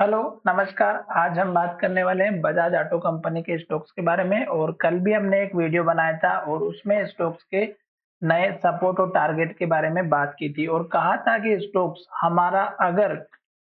Hello, नमस्कार। आज हम बात करने वाले हैं बजाज ऑटो कंपनी के स्टॉक्स के बारे में और कल भी हमने एक वीडियो बनाया था और उसमें स्टॉक्स के नए सपोर्ट और टारगेट के बारे में बात की थी और कहा था कि स्टॉक्स हमारा अगर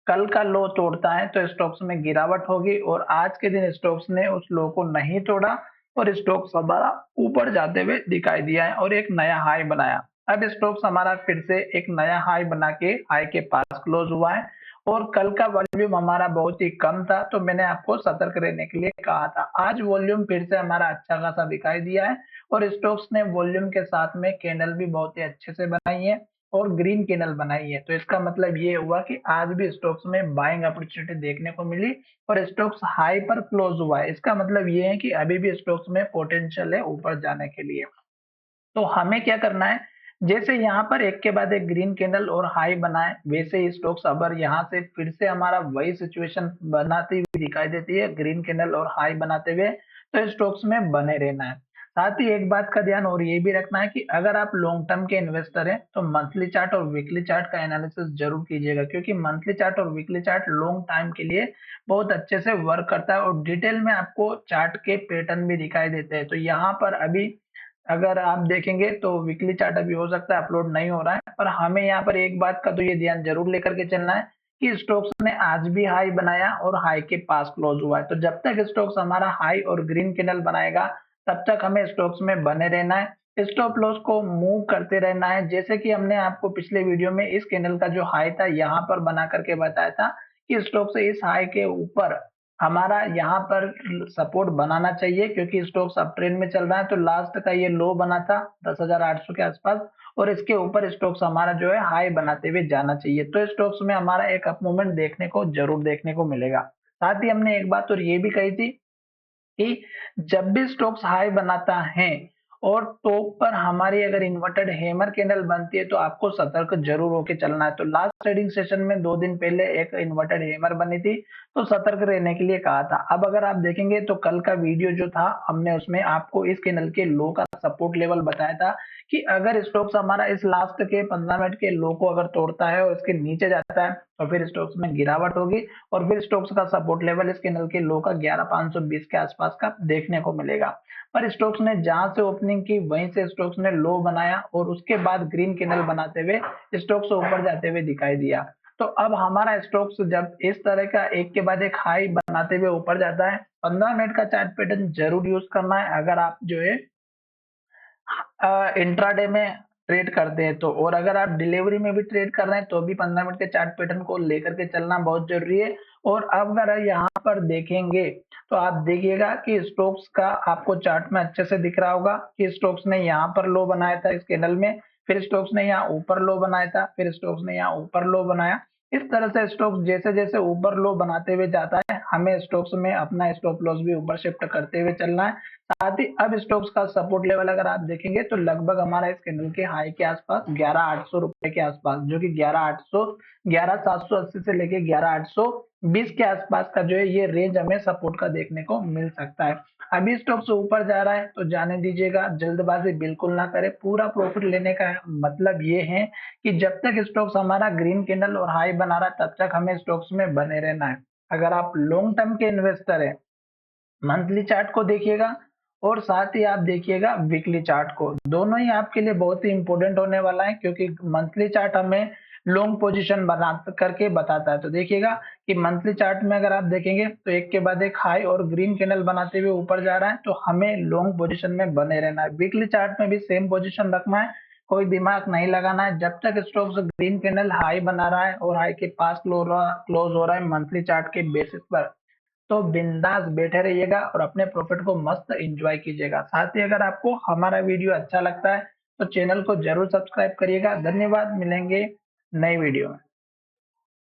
कल का लो तोड़ता है तो स्टॉक्स में गिरावट होगी और आज के दिन स्टॉक्स ने उस लो को नहीं तोड़ा और स्टॉक्स हमारा ऊपर जाते हुए दिखाई दिया है और एक नया हाई बनाया। अब स्टॉक्स हमारा फिर से एक नया हाई बना के हाई के पास क्लोज हुआ है और कल का वॉल्यूम हमारा बहुत ही कम था, तो मैंने आपको सतर्क रहने के लिए कहा था। आज वॉल्यूम फिर से हमारा अच्छा खासा दिखाई दिया है और स्टॉक्स ने वॉल्यूम के साथ में कैंडल भी बहुत ही अच्छे से बनाई है और ग्रीन कैंडल बनाई है। तो इसका मतलब ये हुआ कि आज भी स्टॉक्स में बाइंग अपॉर्चुनिटी देखने को मिली और स्टॉक्स हाई पर क्लोज हुआ है। इसका मतलब ये है कि अभी भी स्टॉक्स में पोटेंशियल है ऊपर जाने के लिए। तो हमें क्या करना है, जैसे यहाँ पर एक के बाद एक ग्रीन कैंडल और हाई बनाए, वैसे ही स्टॉक्स अगर यहाँ से फिर से हमारा वही सिचुएशन बनाती हुई दिखाई देती है, ग्रीन कैंडल और हाई बनाते हुए, तो स्टॉक्स में बने रहना है। साथ ही एक बात का ध्यान और ये भी रखना है कि अगर आप लॉन्ग टर्म के इन्वेस्टर हैं तो मंथली चार्ट और वीकली चार्ट का एनालिसिस जरूर कीजिएगा, क्योंकि मंथली चार्ट और वीकली चार्ट लॉन्ग टाइम के लिए बहुत अच्छे से वर्क करता है और डिटेल में आपको चार्ट के पैटर्न भी दिखाई देते हैं। तो यहाँ पर अभी अगर आप देखेंगे तो वीकली चार्ट अभी हो सकता है अपलोड नहीं हो रहा है, पर हमें यहाँ पर एक बात का तो ये ध्यान जरूर लेकर के चलना है कि स्टॉक्स ने आज भी हाई बनाया और हाई के पास क्लोज हुआ है। तो जब तक स्टॉक्स हमारा हाई और ग्रीन कैंडल बनाएगा तब तक हमें स्टॉक्स में बने रहना है, स्टॉप लॉस को मूव करते रहना है। जैसे कि हमने आपको पिछले वीडियो में इस कैंडल का जो हाई था यहाँ पर बना करके बताया था कि स्टॉक से इस हाई के ऊपर हमारा यहाँ पर सपोर्ट बनाना चाहिए, क्योंकि स्टॉक्स अप ट्रेंड में चल रहा है। तो लास्ट का ये लो बना था 10,800 के आसपास और इसके ऊपर स्टॉक्स हमारा जो है हाई बनाते हुए जाना चाहिए। तो स्टॉक्स में हमारा एक अप मूवमेंट देखने को जरूर देखने को मिलेगा। साथ ही हमने एक बात और ये भी कही थी कि जब भी स्टॉक्स हाई बनाता है और टॉप पर हमारी अगर इन्वर्टेड हैमर कैंडल बनती है तो आपको सतर्क जरूर होकर चलना है। तो लास्ट ट्रेडिंग सेशन में 2 दिन पहले एक इन्वर्टेड हैमर बनी थी, तो सतर्क रहने के लिए कहा था। अब अगर आप देखेंगे तो कल का वीडियो जो था हमने उसमें आपको इस कैंडल के लो का सपोर्ट लेवल बताया था कि अगर स्टॉक्स हमारा इस लास्ट के 15 मिनट के लो को अगर तोड़ता है और इसके नीचे जाता है तो फिर स्टॉक्स में गिरावट होगी और फिर स्टॉक्स का सपोर्ट लेवल इस कैंडल के लो का 11,520 के आसपास का देखने को मिलेगा। पर स्टॉक्स ने जहां से ओपनिंग की वहीं से स्टॉक्स ने लो बनाया और उसके बाद ग्रीन कैंडल बनाते हुए स्टॉक्स ऊपर जाते हुए दिखाई दिया। तो अब हमारा स्टॉक्स जब इस तरह का एक के बाद एक हाई बनाते हुए ऊपर जाता है, 15 मिनट का चार्ट पैटर्न जरूर यूज करना है अगर आप जो है इंट्राडे में ट्रेड करते हैं तो। और अगर आप डिलीवरी में भी ट्रेड कर रहे हैं तो भी 15 मिनट के चार्ट पैटर्न को लेकर के चलना बहुत जरूरी है। और अब अगर यहाँ पर देखेंगे तो आप देखिएगा कि स्टॉक्स का आपको चार्ट में अच्छे से दिख रहा होगा कि स्टॉक्स ने यहाँ पर लो बनाया था इस कैंडल में, फिर स्टॉक्स ने यहाँ ऊपर लो बनाया था, फिर स्टॉक्स ने यहाँ ऊपर लो बनाया। इस तरह से स्टॉक्स जैसे जैसे ऊपर लो बनाते हुए जाता है हमें स्टॉक्स में अपना स्टॉप लॉस भी ऊपर शिफ्ट करते हुए चलना है। साथ ही अब स्टॉक्स का सपोर्ट लेवल अगर आप देखेंगे तो लगभग हमारा इस कैंडल के हाई के आसपास 11,800 रुपए के आसपास, जो कि 11,780 से लेके 11,820 के आसपास का जो है ये रेंज हमें सपोर्ट का देखने को मिल सकता है। अभी स्टॉक्स ऊपर जा रहा है तो जाने दीजिएगा, जल्दबाजी बिल्कुल ना करें। पूरा प्रॉफिट लेने का मतलब ये है कि जब तक स्टॉक्स हमारा ग्रीन कैंडल और हाई बना रहा है तब तक हमें स्टॉक्स में बने रहना है। अगर आप लॉन्ग टर्म के इन्वेस्टर है, मंथली चार्ट को देखिएगा और साथ ही आप देखिएगा वीकली चार्ट को। दोनों ही आपके लिए बहुत ही इंपॉर्टेंट होने वाला है, क्योंकि मंथली चार्ट हमें लॉन्ग पोजीशन बना करके बताता है। तो देखिएगा कि मंथली चार्ट में अगर आप देखेंगे तो एक के बाद एक हाई और ग्रीन कैंडल बनाते हुए ऊपर जा रहा है, तो हमें लॉन्ग पोजीशन में बने रहना है। वीकली चार्ट में भी सेम पोजीशन रखना है, कोई दिमाग नहीं लगाना है। जब तक स्टॉक्स ग्रीन कैंडल हाई बना रहा है और हाई के पास क्लोज हो रहा है मंथली चार्ट के बेसिस पर, तो बिंदास बैठे रहिएगा और अपने प्रॉफिट को मस्त एंजॉय कीजिएगा। साथ ही अगर आपको हमारा वीडियो अच्छा लगता है तो चैनल को जरूर सब्सक्राइब करिएगा। धन्यवाद, मिलेंगे नई वीडियो में।